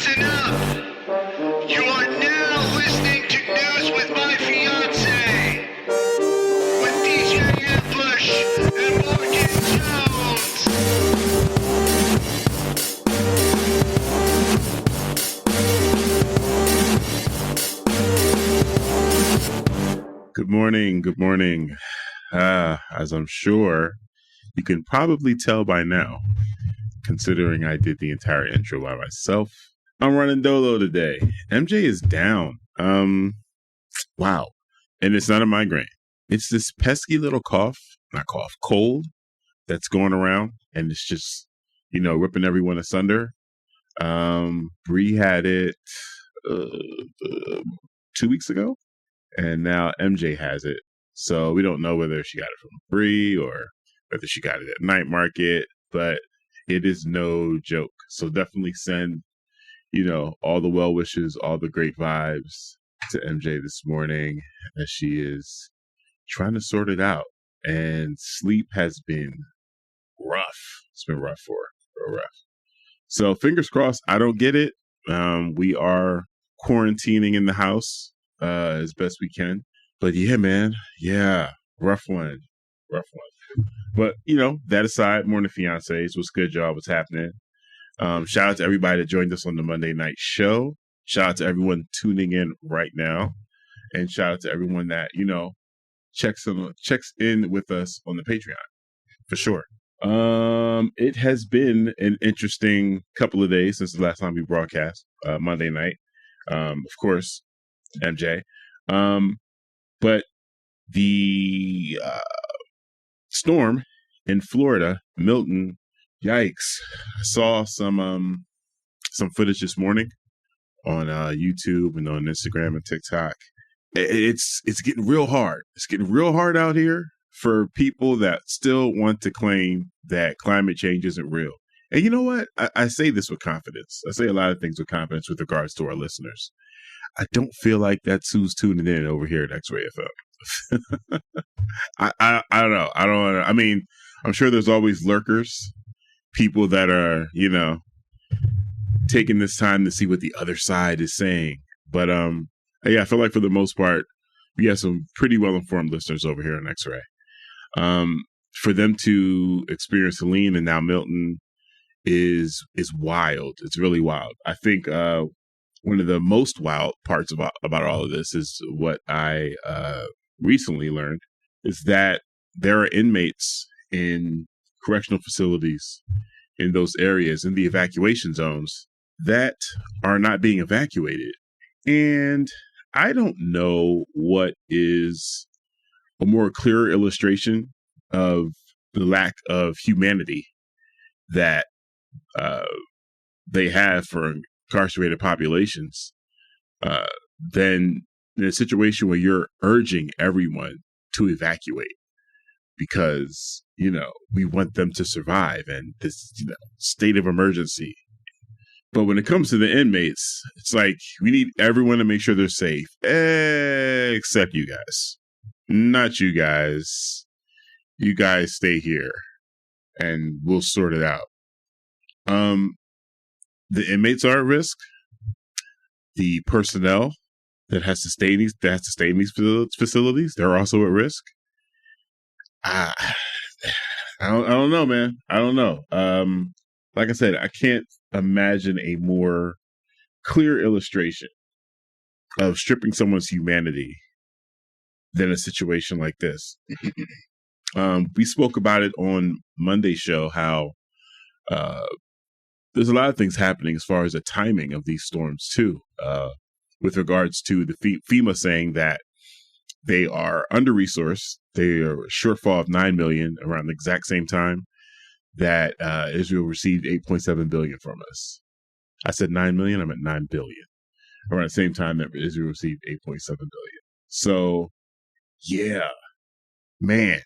Listen up! You are now listening to News with My Fiancé with DJ Ambush and Mocha Jones. Good morning. Good morning. As I'm sure you can probably tell by now, considering I did the entire intro by myself, I'm running dolo today. MJ is down. Wow. And it's not a migraine. It's this pesky little cold that's going around, and it's just, ripping everyone asunder. Bree had it 2 weeks ago, and now MJ has it. So we don't know whether she got it from Bree or whether she got it at night market, but it is no joke. So definitely send, all the well wishes, all the great vibes to MJ this morning as she is trying to sort it out. And sleep has been rough. It's been rough for her, real rough. So fingers crossed. I don't get it. We are quarantining in the house as best we can. But yeah, man. Yeah. Rough one. But, that aside, morning fiancés. What's good, y'all? What's happening? Shout out to everybody that joined us on the Monday night show. Shout out to everyone tuning in right now. And shout out to everyone that, checks in with us on the Patreon. For sure. It has been an interesting couple of days since the last time we broadcast, Monday night. Of course, MJ. But the storm in Florida, Milton, yikes. I saw some footage this morning on YouTube and on Instagram and TikTok. It's getting real hard. It's getting real hard out here for people that still want to claim that climate change isn't real. And you know what? I say this with confidence. I say a lot of things with confidence with regards to our listeners. I don't feel like that's who's tuning in over here at X-Ray FM. I don't know. I mean, I'm sure there's always lurkers, people that are, taking this time to see what the other side is saying. But yeah, I feel like for the most part, we have some pretty well-informed listeners over here on X-Ray. For them to experience Helene and now Milton is wild. It's really wild. I think one of the most wild parts about all of this is what I recently learned is that there are inmates in correctional facilities in those areas, in the evacuation zones, that are not being evacuated. And I don't know what is a more clear illustration of the lack of humanity that they have for incarcerated populations than in a situation where you're urging everyone to evacuate because, we want them to survive and this, state of emergency. But when it comes to the inmates, it's like we need everyone to make sure they're safe, except you guys. Not you guys. You guys stay here and we'll sort it out. The inmates are at risk. The personnel that has to stay in these facilities, they're also at risk. I don't know, man. I don't know. Like I said, I can't imagine a more clear illustration of stripping someone's humanity than a situation like this. We spoke about it on Monday's show, how there's a lot of things happening as far as the timing of these storms too, with regards to the FEMA saying that they are under-resourced. They are a shortfall of $9 million around the exact same time that Israel received $8.7 billion from us. I said 9 million. I meant 9 billion. Around the same time that Israel received 8.7 billion. So, yeah, man,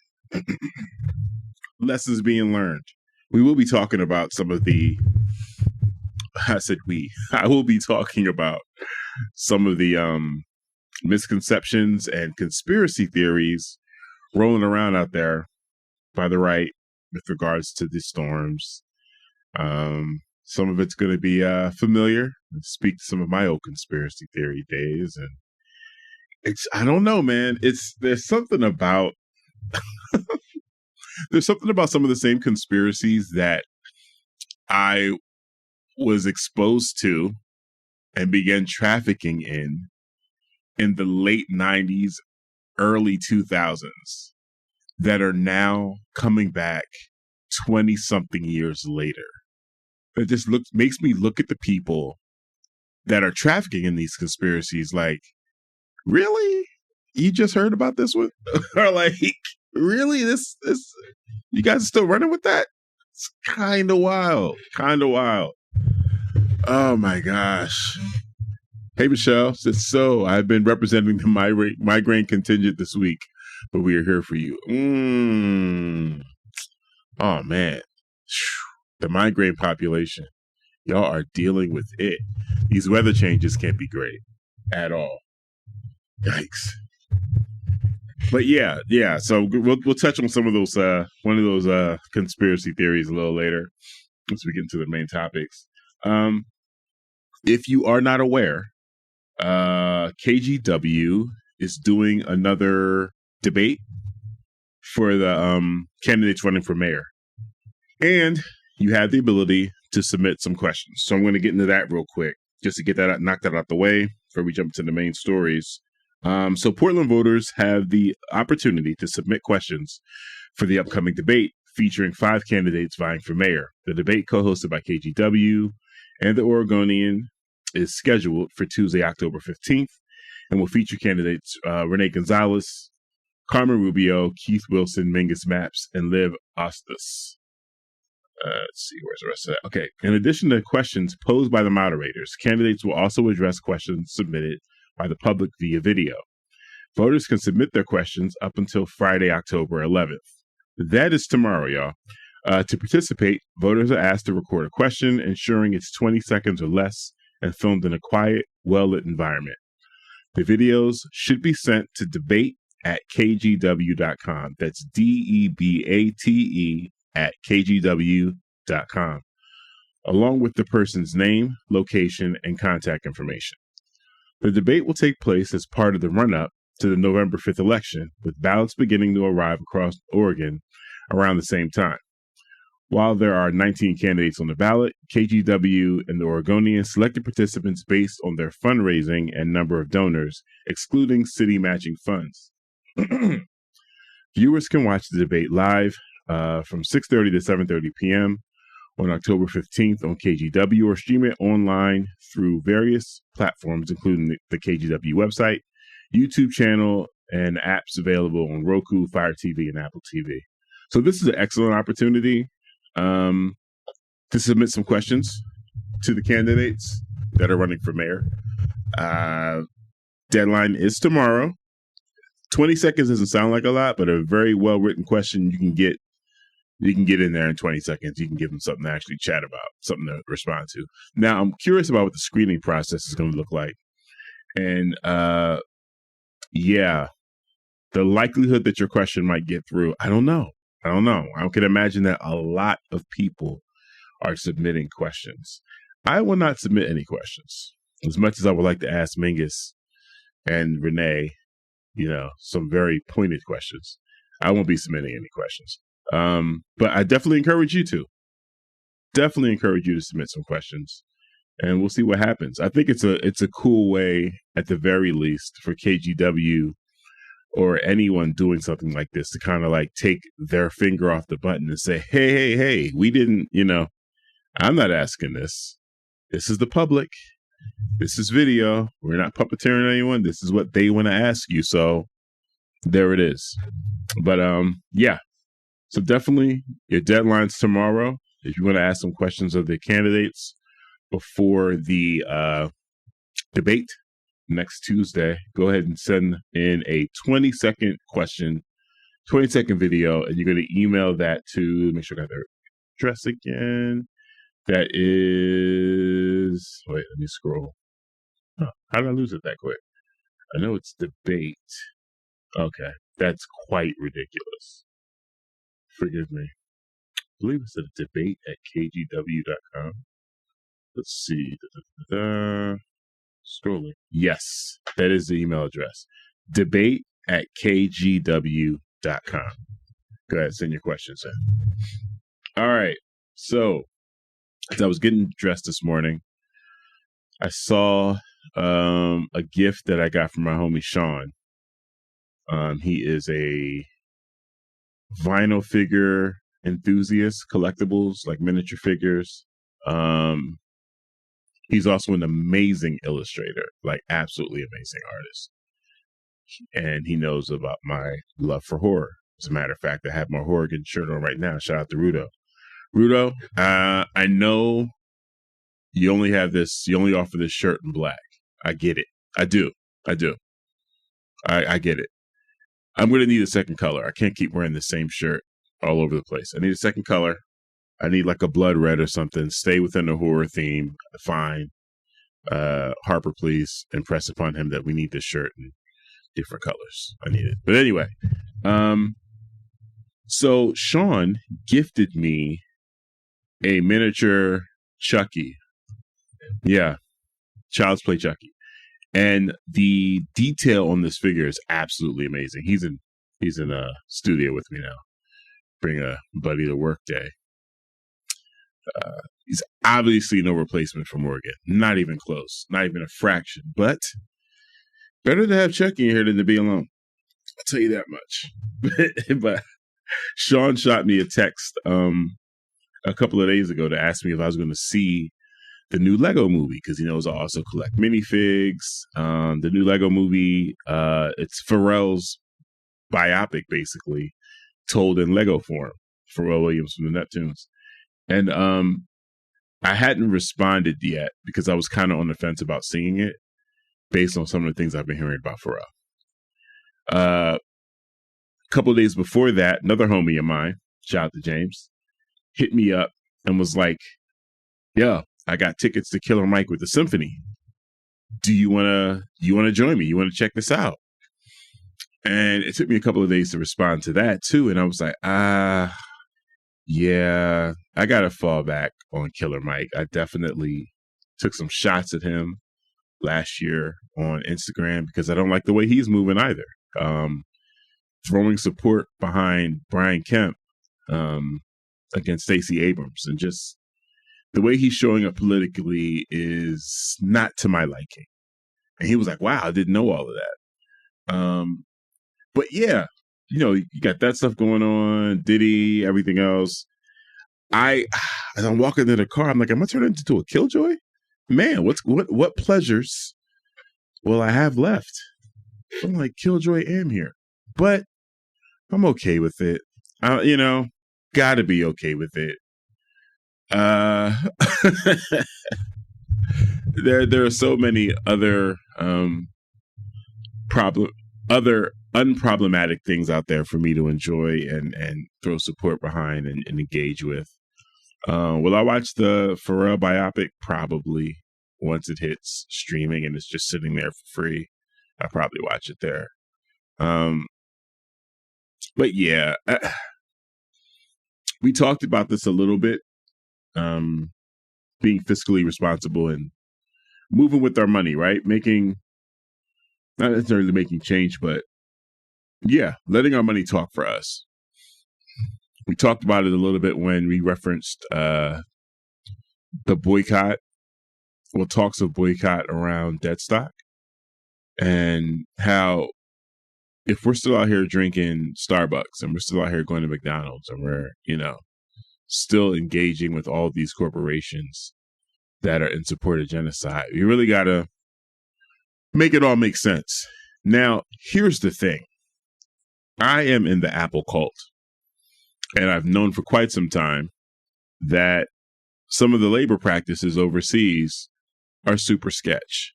lessons being learned. We will be talking about some of the. I will be talking about some of the misconceptions and conspiracy theories rolling around out there by the right with regards to the storms. Some of it's going to be familiar and speak to some of my old conspiracy theory days. And I don't know, man. There's something about some of the same conspiracies that I was exposed to and began trafficking in the late 90s, early 2000s that are now coming back 20 something years later. It just makes me look at the people that are trafficking in these conspiracies like, really? You just heard about this one? Or like, really? This you guys are still running with that? It's kind of wild. Oh my gosh. Hey, Michelle says, so I've been representing the migraine contingent this week, but we are here for you. Oh man. The migraine population. Y'all are dealing with it. These weather changes can't be great at all. Yikes. But yeah. So we'll touch on some of those, one of those conspiracy theories a little later once we get into the main topics. If you are not aware, KGW is doing another debate for the candidates running for mayor, and you have the ability to submit some questions. So I'm going to get into that real quick just to get that knock that out the way before we jump to the main stories. So Portland voters have the opportunity to submit questions for the upcoming debate featuring 5 candidates vying for mayor. The debate, co-hosted by KGW and the Oregonian, is scheduled for Tuesday, October 15th, and will feature candidates Renee Gonzalez, Carmen Rubio, Keith Wilson, Mingus Maps, and Liv Ostis. Let's see, where's the rest of that? Okay. In addition to questions posed by the moderators, candidates will also address questions submitted by the public via video. Voters can submit their questions up until Friday, October 11th. That is tomorrow, y'all. To participate, voters are asked to record a question, ensuring it's 20 seconds or less and filmed in a quiet, well-lit environment. The videos should be sent to debate@kgw.com. That's DEBATE@kgw.com, along with the person's name, location, and contact information. The debate will take place as part of the run-up to the November 5th election, with ballots beginning to arrive across Oregon around the same time. While there are 19 candidates on the ballot, KGW and the Oregonian selected participants based on their fundraising and number of donors, excluding city matching funds. Viewers can watch the debate live from 6:30 to 7:30 p.m. on October 15th on KGW, or stream it online through various platforms, including the KGW website, YouTube channel, and apps available on Roku, Fire TV, and Apple TV. So this is an excellent opportunity to submit some questions to the candidates that are running for mayor. Deadline is tomorrow. 20 seconds doesn't sound like a lot, but a very well-written question you can get in there in 20 seconds. You can give them something to actually chat about, something to respond to. Now, I'm curious about what the screening process is going to look like. And the likelihood that your question might get through, I don't know. I can imagine that a lot of people are submitting questions. I will not submit any questions. As much as I would like to ask Mingus and Renee, some very pointed questions, I won't be submitting any questions. But I definitely encourage you to. Submit some questions, and we'll see what happens. I think it's a cool way, at the very least, for KGW or anyone doing something like this to kind of like take their finger off the button and say, hey, we didn't, I'm not asking this. This is the public. This is video. We're not puppeteering anyone. This is what they want to ask you. So there it is. But so definitely your deadline's tomorrow. If you want to ask some questions of the candidates before the debate next Tuesday, go ahead and send in a 20-second question, 20-second video, and you're going to email that to, make sure I got their address again. That is, wait, let me scroll. Oh, how did I lose it that quick? I know it's debate. Okay, that's quite ridiculous. Forgive me. I believe it's a debate@kgw.com. Let's see. Scrolling. Yes, that is the email address. debate@kgw.com. Go ahead, send your questions in. All right. So, as I was getting dressed this morning, I saw a gift that I got from my homie Sean. He is a vinyl figure enthusiast, collectibles, like miniature figures. He's also an amazing illustrator, like absolutely amazing artist. And he knows about my love for horror. As a matter of fact, I have my Horrigan shirt on right now. Shout out to Rudo. Rudo, I know you only offer this shirt in black. I get it. I do. I get it. I'm going to need a second color. I can't keep wearing the same shirt all over the place. I need a second color. I need like a blood red or something. Stay within the horror theme. Fine. Harper, please impress upon him that we need this shirt in different colors. I need it. But anyway, so Sean gifted me a miniature Chucky. Yeah. Child's Play Chucky. And the detail on this figure is absolutely amazing. He's in a studio with me now. Bring a buddy to work day. He's obviously no replacement for Morgan. Not even close. Not even a fraction. But better to have Chucky in here than to be alone. I'll tell you that much. But Sean shot me a text a couple of days ago to ask me if I was going to see the new Lego movie, because he knows I also collect minifigs. The new Lego movie, it's Pharrell's biopic, basically, told in Lego form. Pharrell Williams from the Neptunes. And I hadn't responded yet because I was kind of on the fence about seeing it based on some of the things I've been hearing about Pharrell. A couple of days before that, another homie of mine, shout out to James, hit me up and was like, "Yeah, I got tickets to Killer Mike with the Symphony. Do you wanna join me? You wanna check this out?" And it took me a couple of days to respond to that too. And I was like, yeah, I gotta fall back on Killer Mike. I definitely took some shots at him last year on Instagram because I don't like the way he's moving either. Throwing support behind Brian Kemp against Stacey Abrams, and just the way he's showing up politically is not to my liking. And he was like, "Wow, I didn't know all of that." But yeah, you got that stuff going on, Diddy, everything else. As I'm walking in the car, I'm like, "Am I turning into a Killjoy? Man, what pleasures will I have left?" I'm like, Killjoy Am here, but I'm okay with it. Gotta be okay with it. There are so many other unproblematic things out there for me to enjoy and throw support behind and engage with. Will I watch the Pharrell biopic? Probably. Once it hits streaming and it's just sitting there for free, I'll probably watch it there. But yeah, we talked about this a little bit, being fiscally responsible and moving with our money, right? Not necessarily making change, but yeah, letting our money talk for us. We talked about it a little bit when we referenced the boycott, talks of boycott around Deadstock, and how if we're still out here drinking Starbucks and we're still out here going to McDonald's and we're, still engaging with all these corporations that are in support of genocide, we really got to make it all make sense. Now, here's the thing. I am in the Apple cult, and I've known for quite some time that some of the labor practices overseas are super sketch.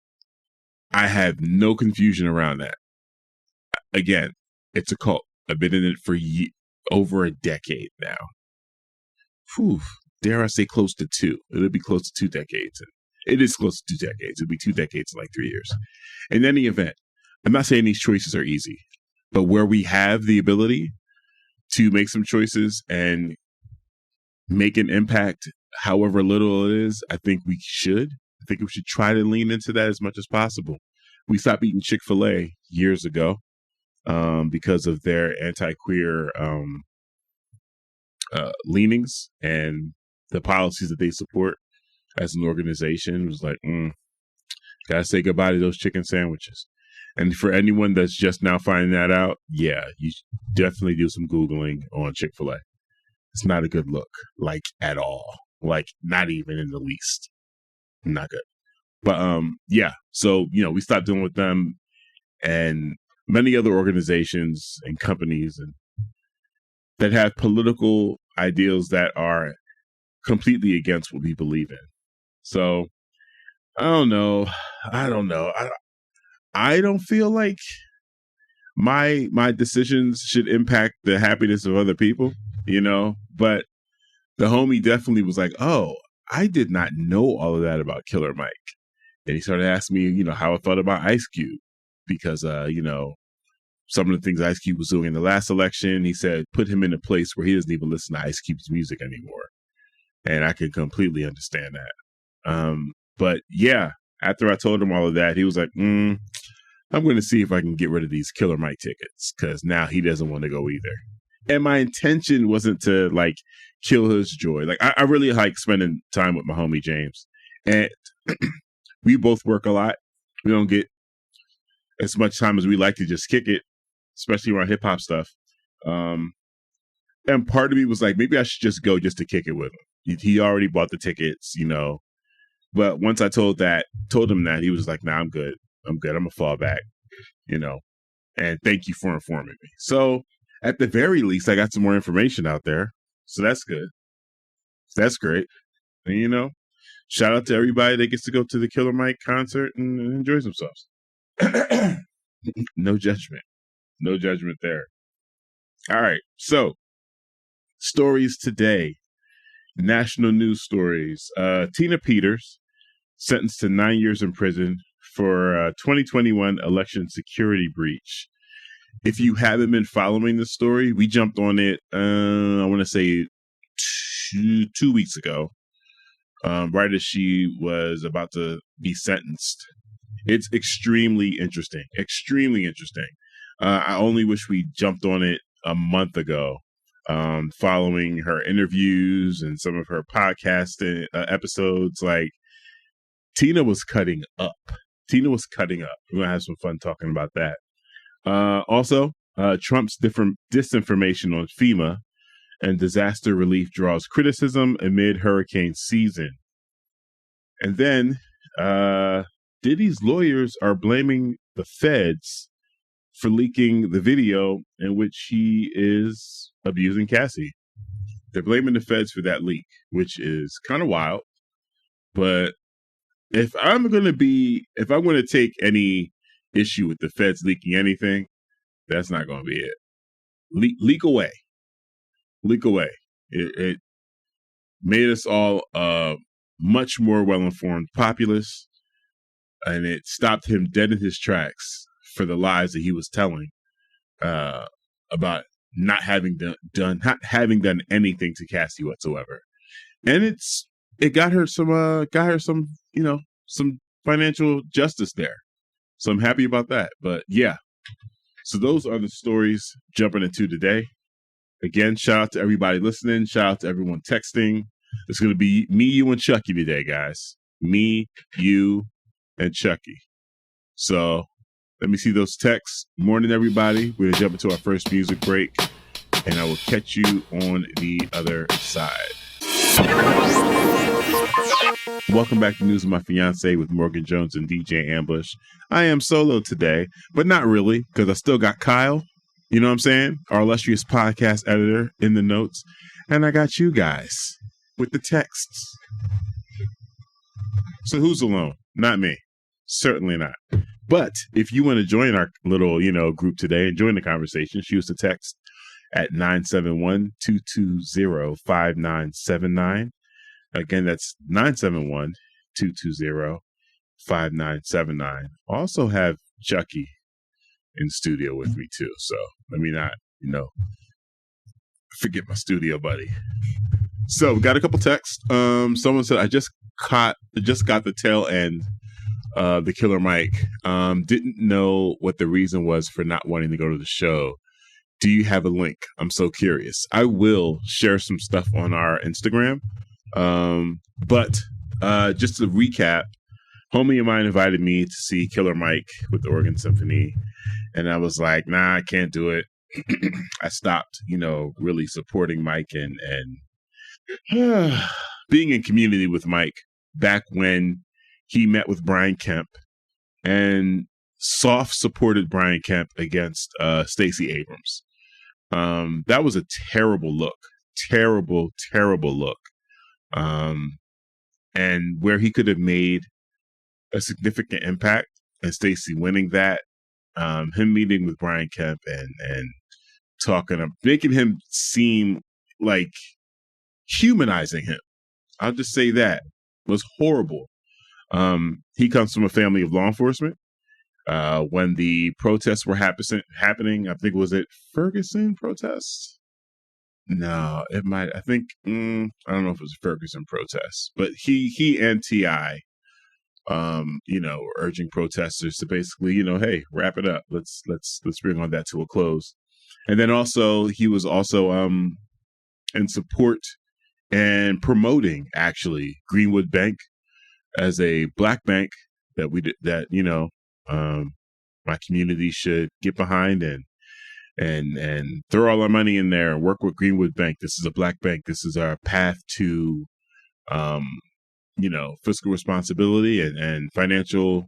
I have no confusion around that. Again, it's a cult. I've been in it for over a decade now. Whew, dare I say close to 2. It'll be close to 2 decades. It is close to 2 decades. It'll be 2 decades in like 3 years. In any event, I'm not saying these choices are easy, but where we have the ability to make some choices and make an impact, however little it is, I think we should. I think we should try to lean into that as much as possible. We stopped eating Chick-fil-A years ago because of their anti-queer leanings and the policies that they support as an organization. It was like, gotta say goodbye to those chicken sandwiches. And for anyone that's just now finding that out, yeah, you should definitely do some Googling on Chick-fil-A. It's not a good look, like at all. Like not even in the least. Not good. But yeah, so we stopped dealing with them and many other organizations and companies and that have political ideals that are completely against what we believe in. So I don't know. I don't feel like my decisions should impact the happiness of other people, but the homie definitely was like, oh, I did not know all of that about Killer Mike. And he started asking me, how I felt about Ice Cube because, some of the things Ice Cube was doing in the last election, he said, put him in a place where he doesn't even listen to Ice Cube's music anymore. And I can completely understand that. But yeah, after I told him all of that, he was like, I'm going to see if I can get rid of these Killer Mike tickets because now he doesn't want to go either. And my intention wasn't to like kill his joy. Like I really like spending time with my homie James, and we both work a lot. We don't get as much time as we like to just kick it, especially around hip hop stuff. And part of me was like, maybe I should just go just to kick it with him. He already bought the tickets, But once I told him that, he was like, nah, I'm good. I'm gonna fall back, and thank you for informing me. So at the very least, I got some more information out there. So that's good. That's great. And, shout out to everybody that gets to go to the Killer Mike concert and enjoys themselves. No judgment. No judgment there. All right. So stories today. National news stories. Tina Peters sentenced to 9 years in prison for 2021 election security breach. If you haven't been following the story, we jumped on it, I want to say 2 weeks ago, right as she was about to be sentenced. It's extremely interesting. Extremely interesting. I only wish we jumped on it a month ago, following her interviews and some of her podcast episodes. Like, Tina was cutting up. We're going to have some fun talking about that. Also, Trump's disinformation on FEMA and disaster relief draws criticism amid hurricane season. And then Diddy's lawyers are blaming the feds for leaking the video in which he is abusing Cassie. They're blaming the feds for that leak, which is kind of wild. But if I'm going to take any issue with the feds leaking anything, that's not going to be it. Leak away. It made us all much more well-informed populace, and it stopped him dead in his tracks for the lies that he was telling about not having done anything to Cassie whatsoever. And it got her some some financial justice there. So I'm happy about that. But yeah, so those are the stories jumping into today. Again, shout out to everybody listening. Shout out to everyone texting. It's going to be me, you, and Chucky today, guys. Me, you, and Chucky. So let me see those texts. Morning, everybody. We're going to jump into our first music break, and I will catch you on the other side. Welcome back to News of My Fiancé with Mocha Jones and DJ Ambush. I am solo today, but not really, because I still got Kyle, you know what I'm saying? Our illustrious podcast editor in the notes. And I got you guys with the texts. So who's alone? Not me. Certainly not. But if you want to join our little, group today and join the conversation, shoot us a text at 971-220-5979. Again, that's 971-220-5979. Also have Chucky in studio with me too. So let me not, forget my studio buddy. So we got a couple texts. Someone said I just got the tail end of the Killer Mike. Didn't know what the reason was for not wanting to go to the show. Do you have a link? I'm so curious. I will share some stuff on our Instagram. But just to recap, homie of mine invited me to see Killer Mike with the Organ Symphony, and I was like, nah, I can't do it. I stopped, really supporting Mike and being in community with Mike back when he met with Brian Kemp and soft supported Brian Kemp against Stacey Abrams. That was a terrible look. Terrible look. And where he could have made a significant impact and Stacey winning that, him meeting with Brian Kemp and talking, making him seem like humanizing him. I'll just say that was horrible. He comes from a family of law enforcement. When the protests were happening, I think, was it Ferguson protests? No, it might. I think I don't know if it was Ferguson protests, but he and T.I., urging protesters to basically, hey, wrap it up. Let's bring on that to a close. And then also he was also in support and promoting actually Greenwood Bank as a black bank that my community should get behind and throw all our money in there and work with Greenwood Bank. This is a black bank. This is our path to, fiscal responsibility and financial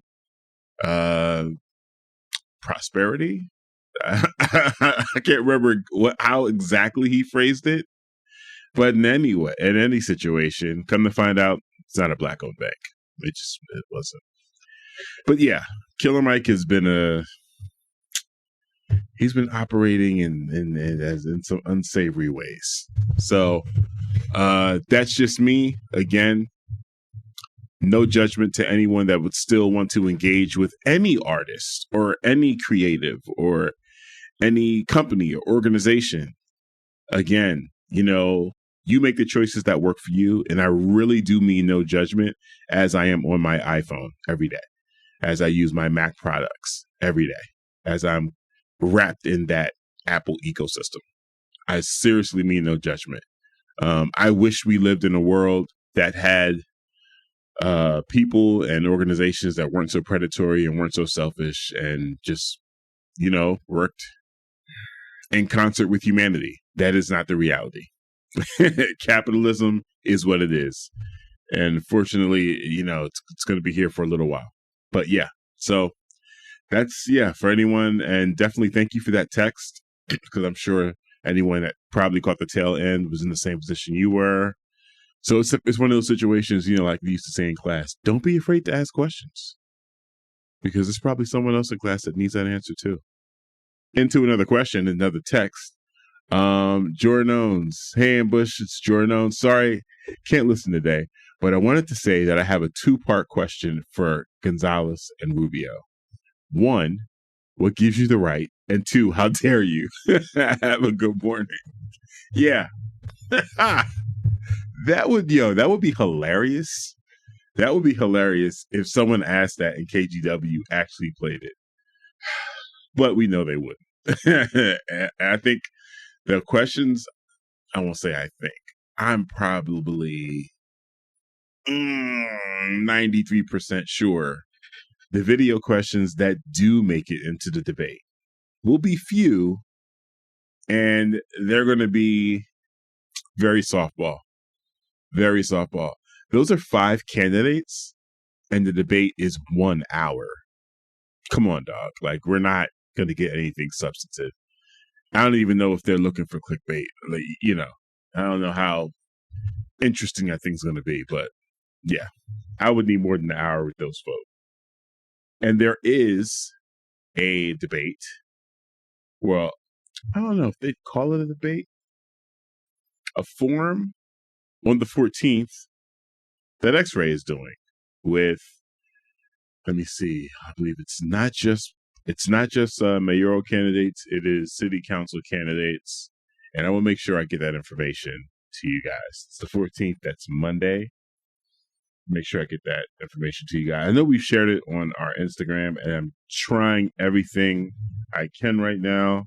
prosperity. I can't remember how exactly he phrased it, but in any situation, come to find out, it's not a black-owned bank. It wasn't. But yeah, Killer Mike has been operating in some unsavory ways. So that's just me. Again, no judgment to anyone that would still want to engage with any artist or any creative or any company or organization. Again, you make the choices that work for you. And I really do mean no judgment, as I am on my iPhone every day, as I use my Mac products every day, as I'm wrapped in that Apple ecosystem. I seriously mean no judgment. I wish we lived in a world that had people and organizations that weren't so predatory and weren't so selfish and just, worked in concert with humanity. That is not the reality. Capitalism is what it is. And fortunately, it's going to be here for a little while. But yeah, so that's, for anyone. And definitely thank you for that text, because I'm sure anyone that probably caught the tail end was in the same position you were. So it's one of those situations, like we used to say in class, don't be afraid to ask questions, because there's probably someone else in class that needs that answer too. Into another question, another text. Jorah Nones. Hey, Ambush, it's Jorah Nones. Sorry, can't listen today, but I wanted to say that I have a 2-part question for Gonzalez and Rubio. 1, what gives you the right? And 2, how dare you? Have a good morning. Yeah. That would be hilarious. That would be hilarious if someone asked that and KGW actually played it. But we know they wouldn't. And I think the questions, I won't say I think, I'm probably 93% sure the video questions that do make it into the debate will be few, and they're going to be very softball. Very softball. Those are 5 candidates, and the debate is 1 hour. Come on, dog. Like, we're not going to get anything substantive. I don't even know if they're looking for clickbait. Like, I don't know how interesting I think it's going to be, but yeah, I would need more than an hour with those folks. And there is a debate. Well, I don't know if they'd call it a debate. A forum on the 14th that X-Ray is doing with, let me see, I believe it's not just mayoral candidates, it is city council candidates, and I will make sure I get that information to you guys. It's the 14th. That's Monday. Make sure I get that information to you guys. I know we've shared it on our Instagram, and I'm trying everything I can right now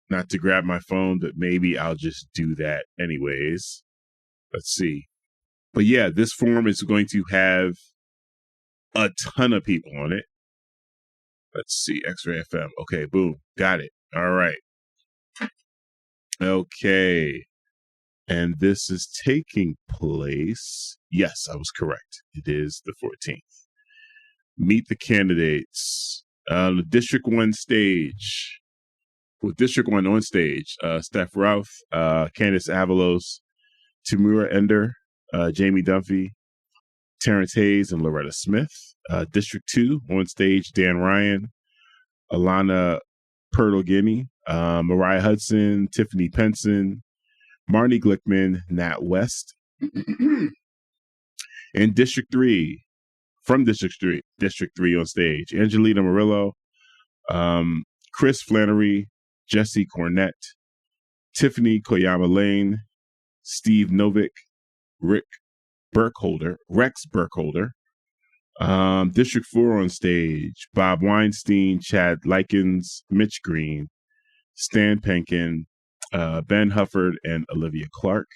not to grab my phone, but maybe I'll just do that anyways. Let's see. But yeah, this forum is going to have a ton of people on it. Let's see. X-Ray FM. Okay, boom. Got it. All right. Okay. And this is taking place. Yes, I was correct. It is the 14th. Meet the candidates. The District 1 stage. With District 1 on stage, Steph Ralph, Candace Avalos, Tamura Ender, Jamie Dunphy, Terrence Hayes, and Loretta Smith. District 2 on stage, Dan Ryan, Alana Pertogini, Mariah Hudson, Tiffany Penson, Marnie Glickman, Nat West. In District 3, from District 3 on stage, Angelina Murillo, Chris Flannery, Jesse Cornett, Tiffany Koyama Lane, Steve Novick, Rex Burkholder. District 4 on stage, Bob Weinstein, Chad Likens, Mitch Green, Stan Penkin, Ben Hufford, and Olivia Clark.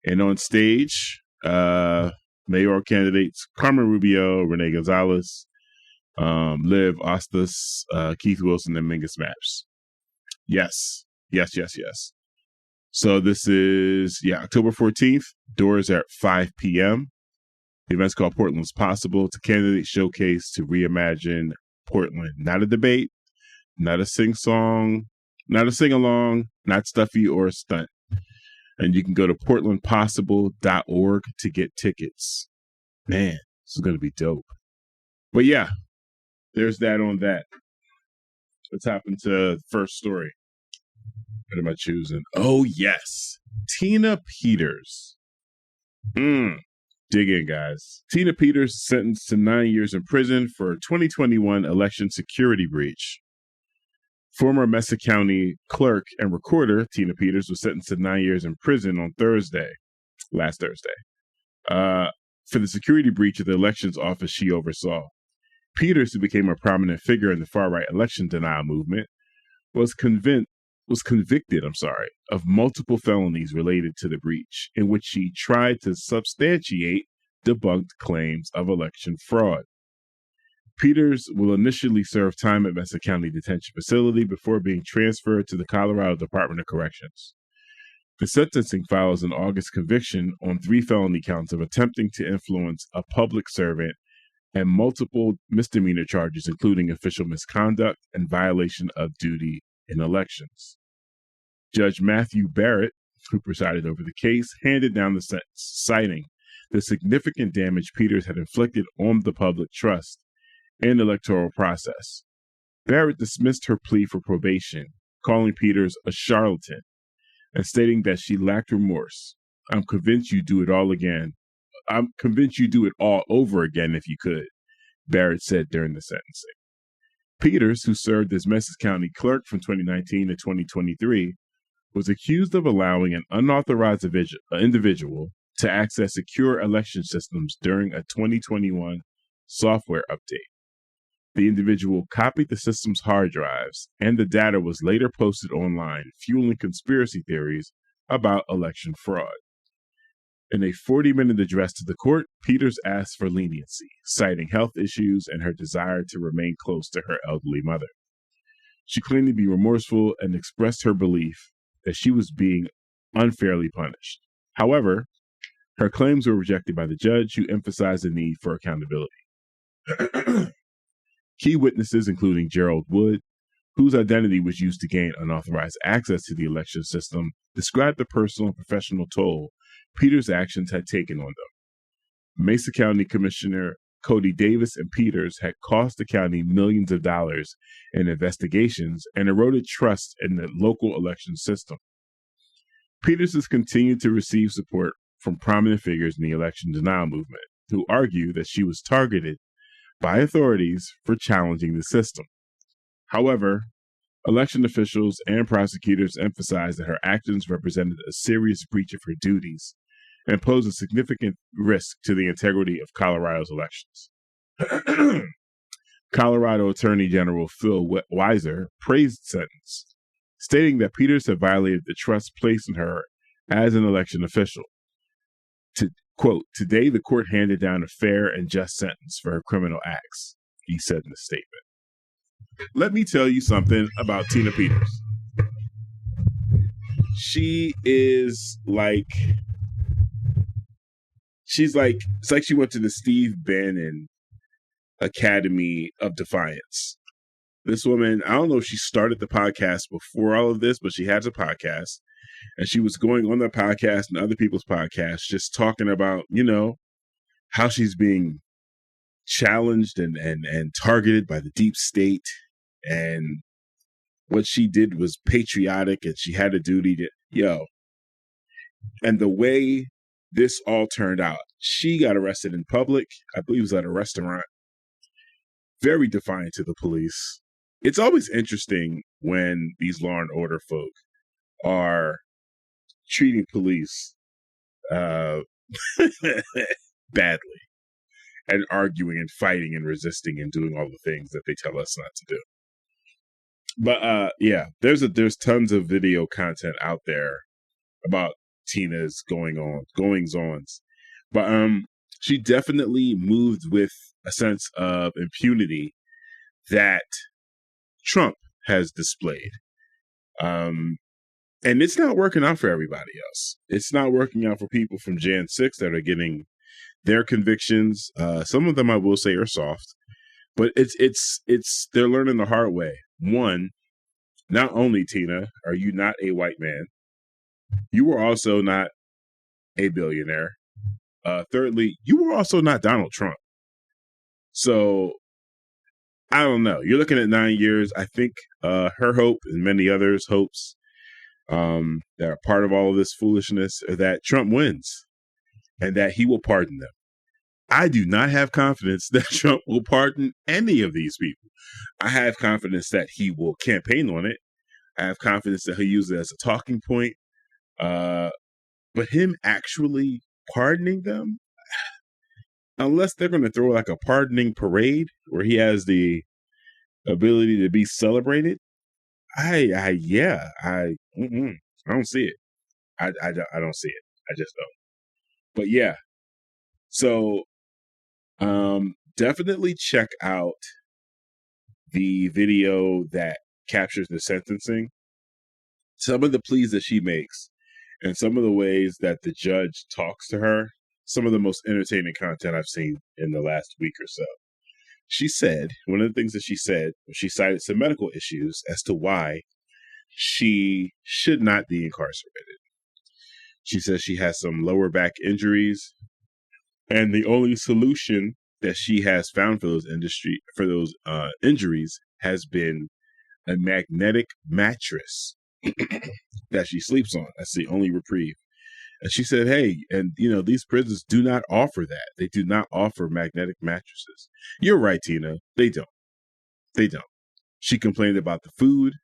And on stage, mayoral candidates Carmen Rubio, Renee Gonzalez, Liv Ostis, Keith Wilson, and Mingus Maps. Yes. So this is, October 14th. Doors are at 5 p.m. The event's called Portland's Possible. It's a candidate showcase to reimagine Portland. Not a debate, not a sing-song, not a sing-along, not stuffy or a stunt. And you can go to portlandpossible.org to get tickets. Man, this is going to be dope. But yeah, there's that on that. Let's hop into the first story. What am I choosing? Oh, yes. Tina Peters. Dig in, guys. Tina Peters sentenced to 9 years in prison for 2021 election security breach. Former Mesa County clerk and recorder Tina Peters was sentenced to 9 years in prison on last Thursday, for the security breach of the elections office she oversaw. Peters, who became a prominent figure in the far-right election denial movement, was convicted of multiple felonies related to the breach, in which she tried to substantiate debunked claims of election fraud. Peters will initially serve time at Mesa County Detention Facility before being transferred to the Colorado Department of Corrections. The sentencing follows an August conviction on 3 felony counts of attempting to influence a public servant and multiple misdemeanor charges, including official misconduct and violation of duty in elections. Judge Matthew Barrett, who presided over the case, handed down the sentence, citing the significant damage Peters had inflicted on the public trust in the electoral process. Barrett dismissed her plea for probation, calling Peters a charlatan and stating that she lacked remorse. I'm convinced you'd do it all over again if you could, Barrett said during the sentencing. Peters, who served as Mesa County clerk from 2019 to 2023, was accused of allowing an unauthorized individual to access secure election systems during a 2021 software update. The individual copied the system's hard drives, and the data was later posted online, fueling conspiracy theories about election fraud. In a 40-minute address to the court, Peters asked for leniency, citing health issues and her desire to remain close to her elderly mother. She claimed to be remorseful and expressed her belief that she was being unfairly punished. However, her claims were rejected by the judge, who emphasized the need for accountability. Key witnesses, including Gerald Wood, whose identity was used to gain unauthorized access to the election system, described the personal and professional toll Peters' actions had taken on them. Mesa County Commissioner Cody Davis and Peters had cost the county millions of dollars in investigations and eroded trust in the local election system. Peters has continued to receive support from prominent figures in the election denial movement, who argue that she was targeted by authorities for challenging the system. However, Election officials and prosecutors emphasized that her actions represented a serious breach of her duties and posed a significant risk to the integrity of Colorado's elections. Colorado Attorney General Phil Weiser praised the sentence, stating that Peters had violated the trust placed in her as an election official. Quote, "Today the court handed down a fair and just sentence for her criminal acts," he said in a statement. Let me tell you something about Tina Peters. It's like she went to the Steve Bannon Academy of Defiance. This woman, I don't know if she started the podcast before all of this, but she has a podcast. And she was going on the podcast and other people's podcasts, just talking about, how she's being challenged and targeted by the deep state. And what she did was patriotic and she had a duty to, And the way this all turned out, she got arrested in public. I believe it was at a restaurant. Very defiant to the police. It's always interesting when these law and order folk are treating police badly and arguing and fighting and resisting and doing all the things that they tell us not to do. But there's tons of video content out there about Tina's goings-ons. But she definitely moved with a sense of impunity that Trump has displayed. And it's not working out for everybody else. It's not working out for people from Jan 6 that are getting their convictions. Some of them, I will say, are soft, but they're learning the hard way. One, not only, Tina, are you not a white man, you were also not a billionaire. Thirdly, you were also not Donald Trump. So I don't know. You're looking at 9 years. I think her hope and many others' hopes that are part of all of this foolishness are that Trump wins and that he will pardon them. I do not have confidence that Trump will pardon any of these people. I have confidence that he will campaign on it. I have confidence that he'll use it as a talking point. But him actually pardoning them, unless they're going to throw like a pardoning parade where he has the ability to be celebrated, I don't see it. I don't see it. I just don't. But yeah, so definitely check out the video that captures the sentencing. Some of the pleas that she makes and some of the ways that the judge talks to her, some of the most entertaining content I've seen in the last week or so. She said, one of the things that she said, she cited some medical issues as to why she should not be incarcerated. She says she has some lower back injuries, and the only solution that she has found for those injuries has been a magnetic mattress that she sleeps on. That's the only reprieve. And she said, hey, and these prisons do not offer that. They do not offer magnetic mattresses. You're right, Tina. They don't. She complained about the food.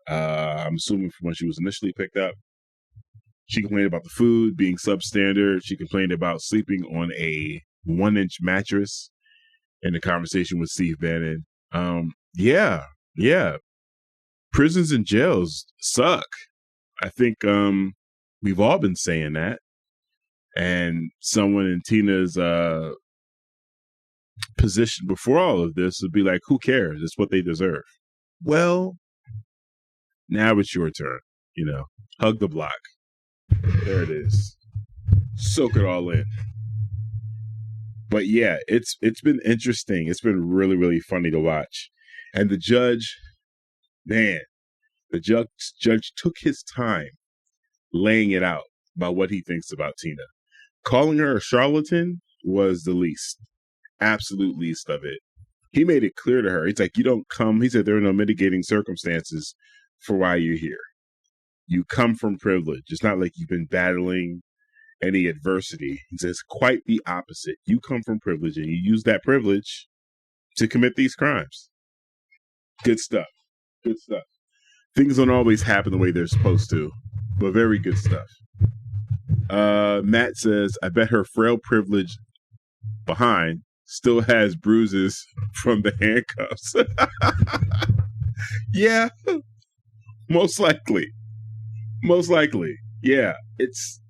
I'm assuming from when she was initially picked up. She complained about the food being substandard. She complained about sleeping on a 1-inch mattress in the conversation with Steve Bannon. Yeah. Prisons and jails suck. I think we've all been saying that. And someone in Tina's position before all of this would be like, who cares? It's what they deserve. Well, now it's your turn. Hug the block. There it is. Soak it all in. But yeah, it's been interesting. It's been really, really funny to watch. And the judge, the judge took his time laying it out about what he thinks about Tina. Calling her a charlatan was the absolute least of it. He made it clear to her. He's like, you don't come. He said there are no mitigating circumstances for why you're here. You come from privilege. It's not like you've been battling any adversity. He says quite the opposite. You come from privilege and you use that privilege to commit these crimes. Good stuff. things don't always happen the way they're supposed to, but very good stuff. Matt says, I bet her frail privilege behind still has bruises from the handcuffs. Yeah, most likely. Yeah, it's,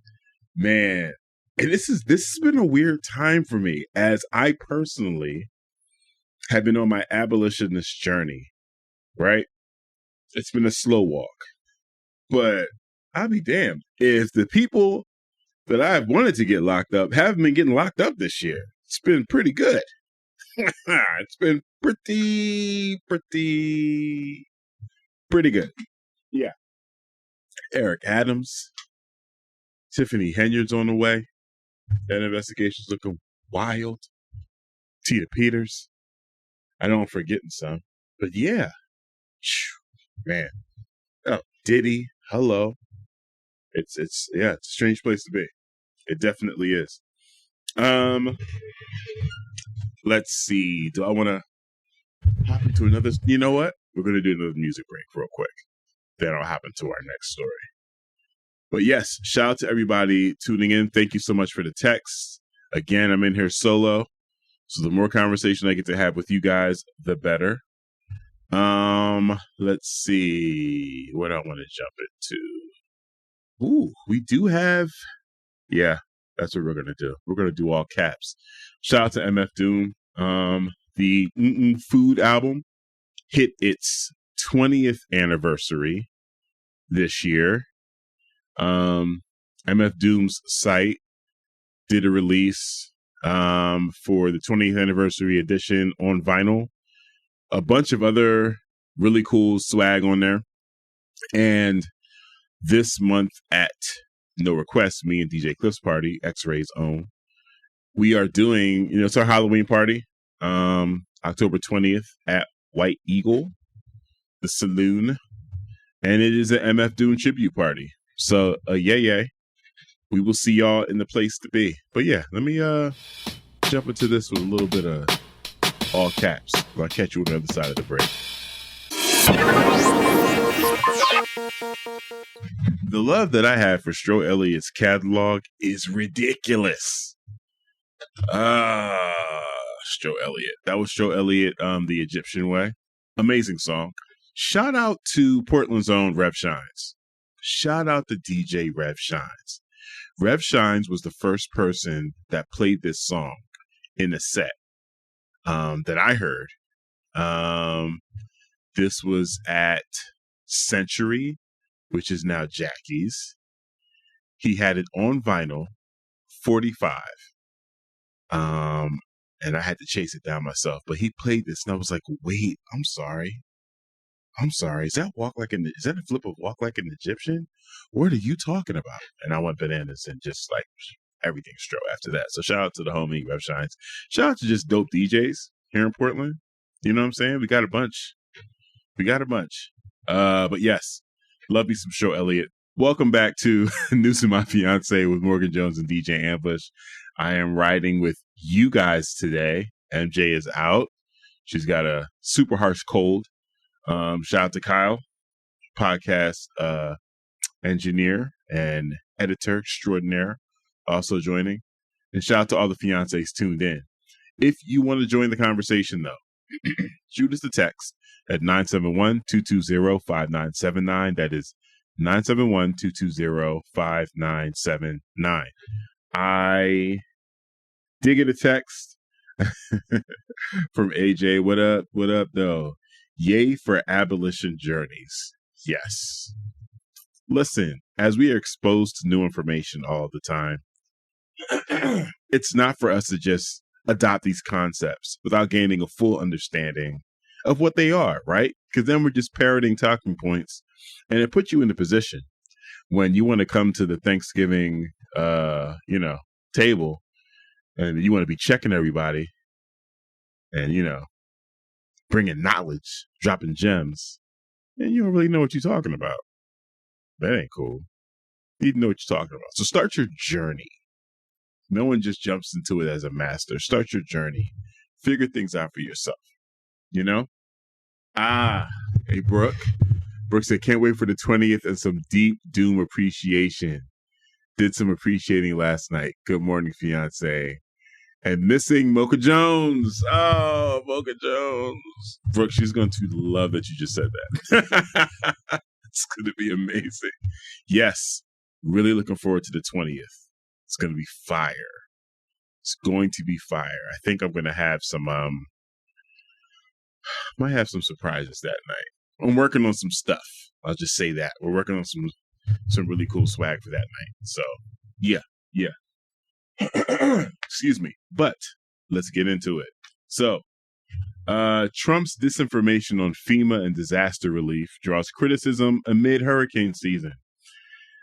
man. And this has been a weird time for me, as I personally have been on my abolitionist journey, right? It's been a slow walk, but I'll be damned if the people that I've wanted to get locked up haven't been getting locked up this year. It's been pretty good. It's been pretty good. Yeah. Eric Adams, Tiffany Henyard's on the way. That investigation's looking wild. Tita Peters. I know I'm forgetting some, but yeah. Man. Oh, Diddy. Hello. It's a strange place to be. It definitely is. Let's see. Do I want to hop into another? You know what? We're going to do another music break real quick. Then I'll hop into our next story. But yes, shout out to everybody tuning in. Thank you so much for the text. Again, I'm in here solo, so the more conversation I get to have with you guys, the better. Let's see what I want to jump into. Ooh, we do have, yeah, that's what we're going to do. We're going to do all caps. Shout out to MF Doom. The Food album hit its 20th anniversary this year. MF Doom's site did a release for the 20th anniversary edition on vinyl. A bunch of other really cool swag on there. And this month at No Request, me and DJ Cliff's party, X-Ray's own, we are doing, it's our Halloween party, October 20th at White Eagle, the saloon. And it is an MF Doom tribute party. So, yay. We will see y'all in the place to be. But yeah, let me jump into this with a little bit of all caps. I'll catch you on the other side of the break. The love that I have for Stro Elliott's catalog is ridiculous. Stro Elliott. That was Stro Elliott, The Egyptian Way. Amazing song. Shout out to Portland's own Rev Shines. Shout out to DJ Rev Shines. Rev Shines was the first person that played this song in a set that I heard. This was at Century, which is now Jackie's. He had it on vinyl, 45. And I had to chase it down myself. But he played this, and I was like, wait, I'm sorry. Is that a flip of Walk Like an Egyptian? What are you talking about? And I went bananas and just like everything Stro after that. So shout out to the homie Rev Shines. Shout out to just dope DJs here in Portland. You know what I'm saying? We got a bunch. But yes, love me some Stro Elliott. Welcome back to News to My Fiancé with Mocha Jones and DJ Ambush. I am riding with you guys today. MJ is out. She's got a super harsh cold. Shout out to Kyle, podcast engineer and editor extraordinaire, also joining. And shout out to all the fiancés tuned in. If you want to join the conversation, though, shoot us a text at 971-220-5979. That is 971-220-5979. I did get a text from AJ. What up, though? Yay for abolition journeys. Yes. Listen, as we are exposed to new information all the time, it's not for us to just adopt these concepts without gaining a full understanding of what they are, right? Because then we're just parroting talking points, and it puts you in a position when you want to come to the Thanksgiving, table, and you want to be checking everybody, and bringing knowledge, dropping gems, and you don't really know what you're talking about. That ain't cool. You need to know what you're talking about. So start your journey. No one just jumps into it as a master. Start your journey. Figure things out for yourself. Hey, Brooke. Brooke said, can't wait for the 20th and some deep Doom appreciation. Did some appreciating last night. Good morning, fiance. And missing Mocha Jones. Oh, Mocha Jones. Brooke, she's going to love that you just said that. It's going to be amazing. Yes. Really looking forward to the 20th. It's going to be fire. It's going to be fire. I think I'm going to have some, might have some surprises that night. I'm working on some stuff. I'll just say that. We're working on some really cool swag for that night. So, yeah. Excuse me. But let's get into it. So, Trump's disinformation on FEMA and disaster relief draws criticism amid hurricane season.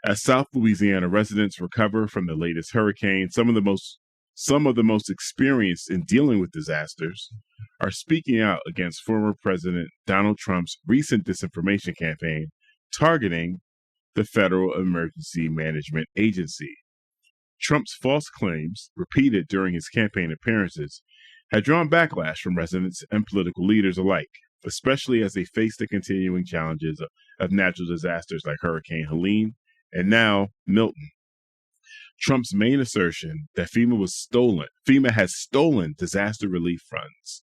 As South Louisiana residents recover from the latest hurricane, some of the most experienced in dealing with disasters are speaking out against former President Donald Trump's recent disinformation campaign targeting the Federal Emergency Management Agency. Trump's false claims, repeated during his campaign appearances, had drawn backlash from residents and political leaders alike, especially as they face the continuing challenges of natural disasters like Hurricane Helene and now Milton. Trump's main assertion that FEMA has stolen disaster relief funds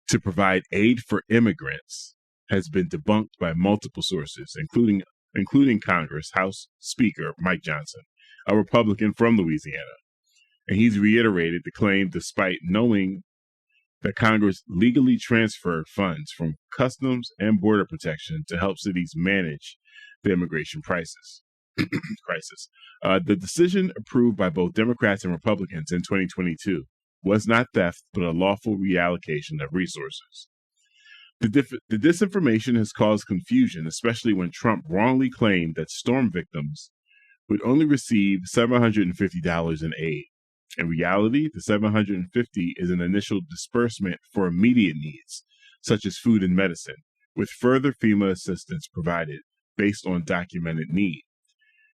to provide aid for immigrants has been debunked by multiple sources, including Congress House Speaker Mike Johnson, a Republican from Louisiana. And he's reiterated the claim despite knowing that Congress legally transferred funds from Customs and Border Protection to help cities manage the immigration crisis. The decision approved by both Democrats and Republicans in 2022 was not theft, but a lawful reallocation of resources. The disinformation has caused confusion, especially when Trump wrongly claimed that storm victims would only receive $750 in aid. In reality, the $750 is an initial disbursement for immediate needs, such as food and medicine, with further FEMA assistance provided based on documented need.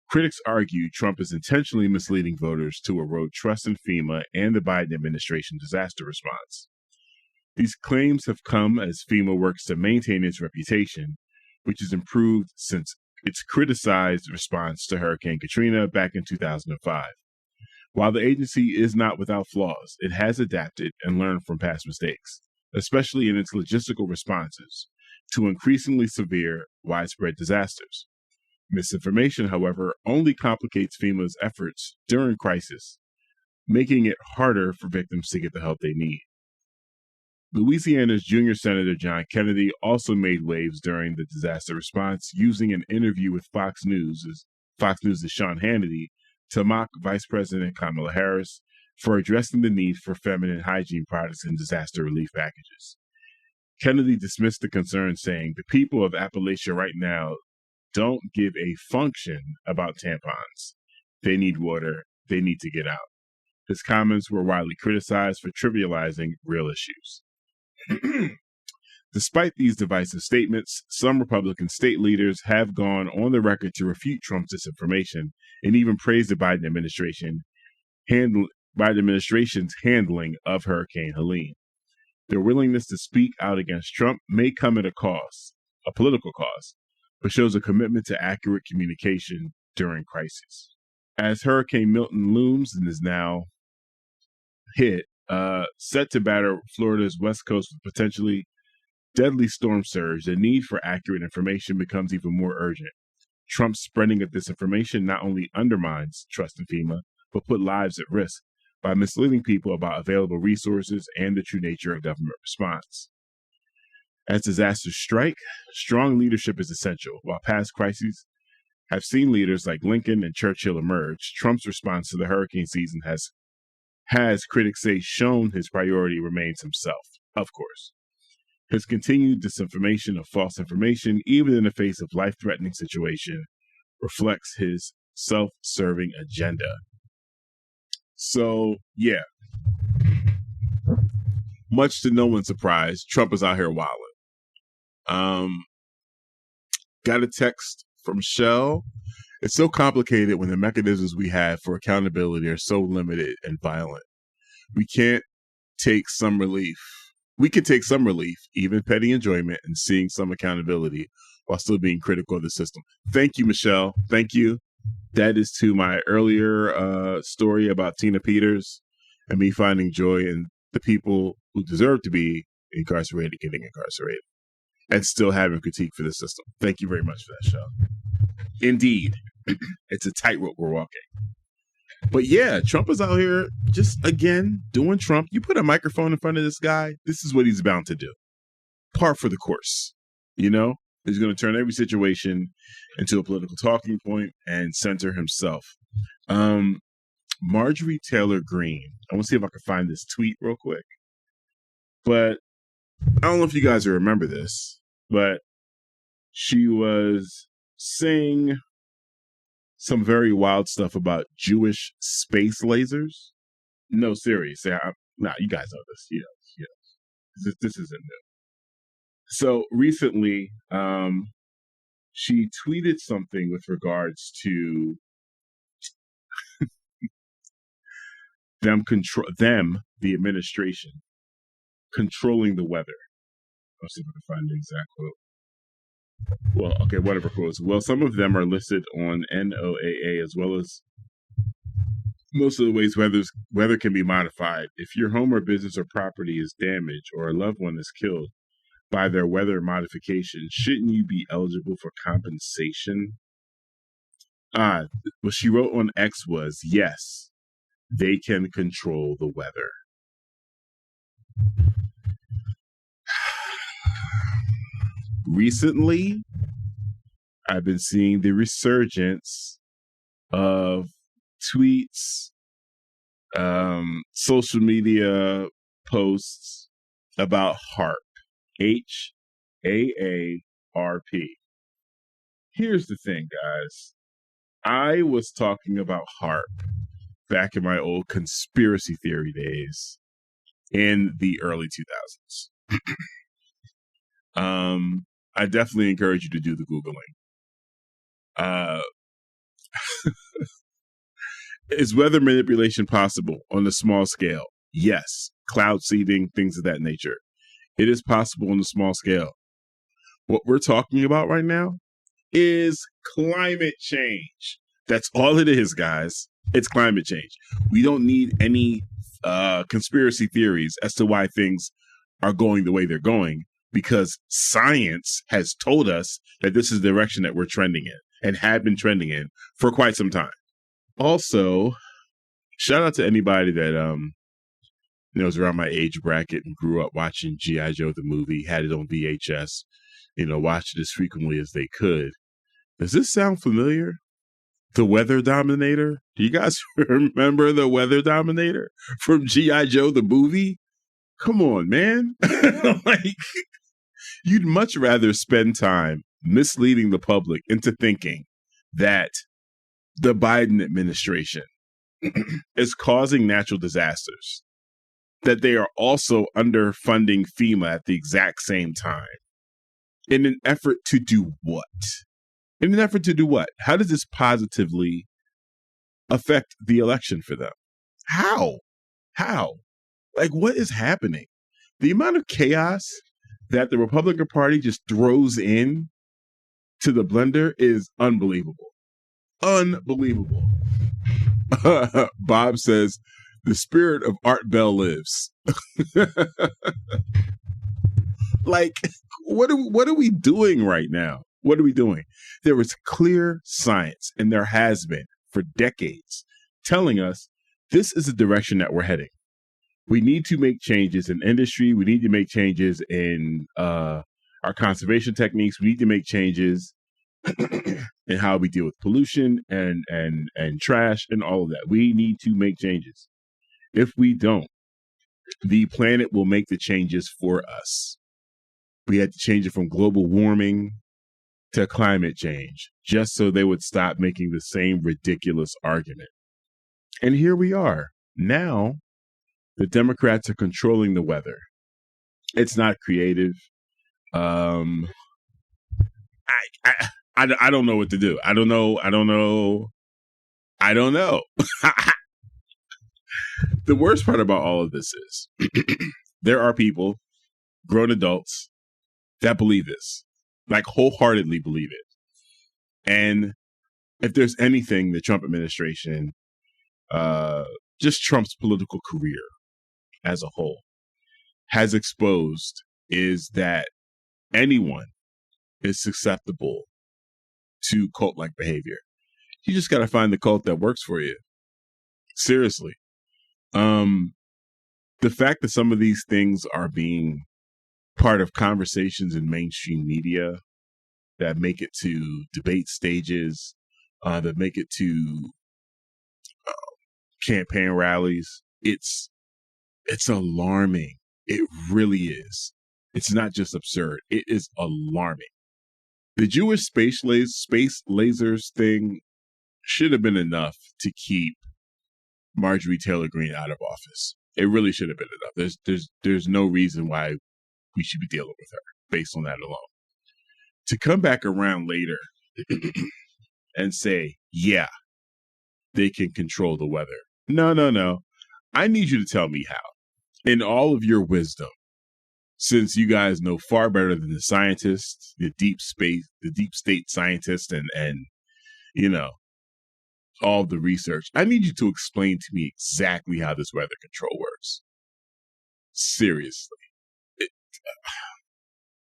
Critics argue Trump is intentionally misleading voters to erode trust in FEMA and the Biden administration disaster response. These claims have come as FEMA works to maintain its reputation, which has improved since its criticized response to Hurricane Katrina back in 2005. While the agency is not without flaws, it has adapted and learned from past mistakes, especially in its logistical responses to increasingly severe, widespread disasters. Misinformation, however, only complicates FEMA's efforts during crisis, making it harder for victims to get the help they need. Louisiana's junior Senator John Kennedy also made waves during the disaster response, using an interview with Fox News' Sean Hannity to mock Vice President Kamala Harris for addressing the need for feminine hygiene products in disaster relief packages. Kennedy dismissed the concern, saying, "The people of Appalachia right now don't give a function about tampons. They need water. They need to get out." His comments were widely criticized for trivializing real issues. Despite these divisive statements, some Republican state leaders have gone on the record to refute Trump's disinformation and even praise the Biden administration's handling of Hurricane Helene. Their willingness to speak out against Trump may come at a political cost, but shows a commitment to accurate communication during crisis. As Hurricane Milton looms and is now hit, set to batter Florida's west coast with potentially deadly storm surge, the need for accurate information becomes even more urgent. Trump's spreading of disinformation not only undermines trust in FEMA, but put lives at risk by misleading people about available resources and the true nature of government response. As disasters strike, strong leadership is essential. While past crises have seen leaders like Lincoln and Churchill emerge, Trump's response to the hurricane season has, critics say, shown his priority remains himself, of course. His continued disinformation of false information, even in the face of life-threatening situation, reflects his self-serving agenda. So, yeah. Much to no one's surprise, Trump is out here wilding. Got a text from Shell. It's so complicated when the mechanisms we have for accountability are so limited and violent. We can take some relief, even petty enjoyment, and seeing some accountability while still being critical of the system. Thank you, Michelle. Thank you. That is to my earlier story about Tina Peters and me finding joy in the people who deserve to be incarcerated getting incarcerated and still having critique for the system. Thank you very much for that, show. Indeed. It's a tightrope we're walking. But yeah, Trump is out here just, again, doing Trump. You put a microphone in front of this guy, this is what he's bound to do. Par for the course. You know? He's going to turn every situation into a political talking point and center himself. Marjorie Taylor Greene. I want to see if I can find this tweet real quick. But I don't know if you guys remember this, but she was saying some very wild stuff about Jewish space lasers. No, serious. Yeah, you guys know this. Yes. This isn't new. So recently, she tweeted something with regards to the administration, controlling the weather. Let's see if I can find the exact quote. Well, okay, whatever quotes. Well, some of them are listed on NOAA, as well as most of the ways weather can be modified. If your home or business or property is damaged or a loved one is killed by their weather modification, shouldn't you be eligible for compensation? What she wrote on X was, yes, they can control the weather. Recently, I've been seeing the resurgence of tweets, social media posts about HAARP. HAARP. Here's the thing, guys. I was talking about HAARP back in my old conspiracy theory days in the early 2000s. I definitely encourage you to do the Googling. Is weather manipulation possible on a small scale? Yes. Cloud seeding, things of that nature. It is possible on a small scale. What we're talking about right now is climate change. That's all it is, guys. It's climate change. We don't need any conspiracy theories as to why things are going the way they're going, because science has told us that this is the direction that we're trending in and have been trending in for quite some time. Also, shout out to anybody that was around my age bracket and grew up watching G.I. Joe the movie, had it on VHS, watched it as frequently as they could. Does this sound familiar? The Weather Dominator? Do you guys remember the Weather Dominator from G.I. Joe the movie? Come on, man. You'd much rather spend time misleading the public into thinking that the Biden administration is causing natural disasters, that they are also underfunding FEMA at the exact same time. In an effort to do what? How does this positively affect the election for them? How? What is happening? The amount of chaos that the Republican Party just throws in to the blender is unbelievable. Unbelievable. Bob says, the spirit of Art Bell lives. What are we doing right now? What are we doing? There is clear science, and there has been for decades, telling us this is the direction that we're heading. We need to make changes in industry. We need to make changes in our conservation techniques. We need to make changes in how we deal with pollution and trash and all of that. We need to make changes. If we don't, the planet will make the changes for us. We had to change it from global warming to climate change, just so they would stop making the same ridiculous argument. And here we are. Now, the Democrats are controlling the weather. It's not creative. I don't know what to do. I don't know. The worst part about all of this is there are people, grown adults, that believe this. like wholeheartedly believe it. And if there's anything the Trump administration, just Trump's political career as a whole has exposed, is that anyone is susceptible to cult-like behavior. You just got to find the cult that works for you. Seriously. The fact that some of these things are being part of conversations in mainstream media that make it to debate stages, that make it to campaign rallies, it's alarming. It really is. It's not just absurd. It is alarming. The Jewish space lasers thing should have been enough to keep Marjorie Taylor Greene out of office. It really should have been enough. There's no reason why we should be dealing with her based on that alone. To come back around later and say, yeah, they can control the weather. No. I need you to tell me how. In all of your wisdom, since you guys know far better than the scientists, the deep state scientists, and you know, all of the research, I need you to explain to me exactly how this weather control works. Seriously. It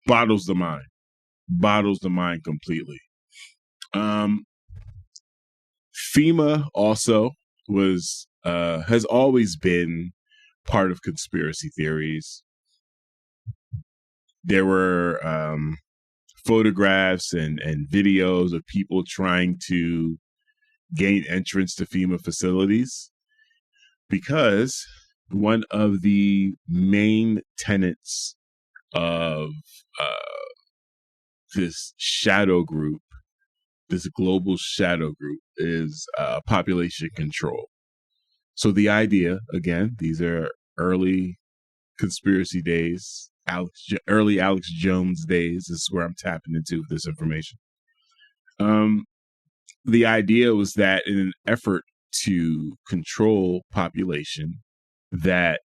boggles the mind completely. FEMA also has always been part of conspiracy theories. There were photographs and videos of people trying to gain entrance to FEMA facilities because one of the main tenets of this shadow group, this global shadow group, is population control. So the idea, again, these are early conspiracy days, early Alex Jones days. This is where I'm tapping into this information. The idea was that in an effort to control population, that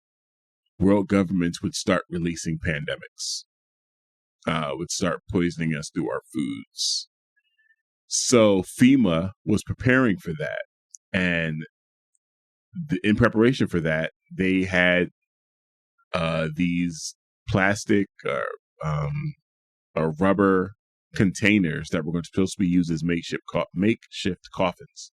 world governments would start releasing pandemics, would start poisoning us through our foods. So FEMA was preparing for that. And in preparation for that, they had these plastic or rubber containers that were supposed to be used as makeshift coffins.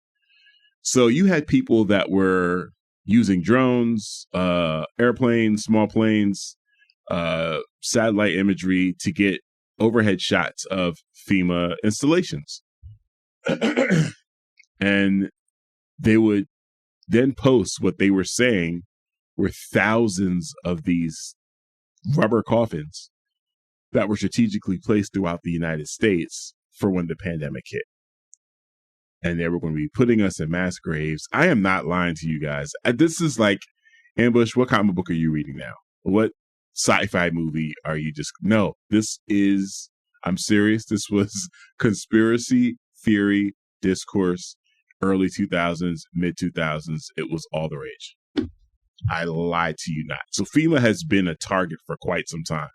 So you had people that were using drones, airplanes, small planes, satellite imagery to get overhead shots of FEMA installations. And they would then post what they were saying were thousands of these rubber coffins that were strategically placed throughout the United States for when the pandemic hit. And they were going to be putting us in mass graves. I am not lying to you guys. This is like, Ambush, what comic book are you reading now? What sci-fi movie are you No, this is, I'm serious. This was conspiracy theory discourse, early 2000s, mid 2000s. It was all the rage. I lied to you not. So FEMA has been a target for quite some time.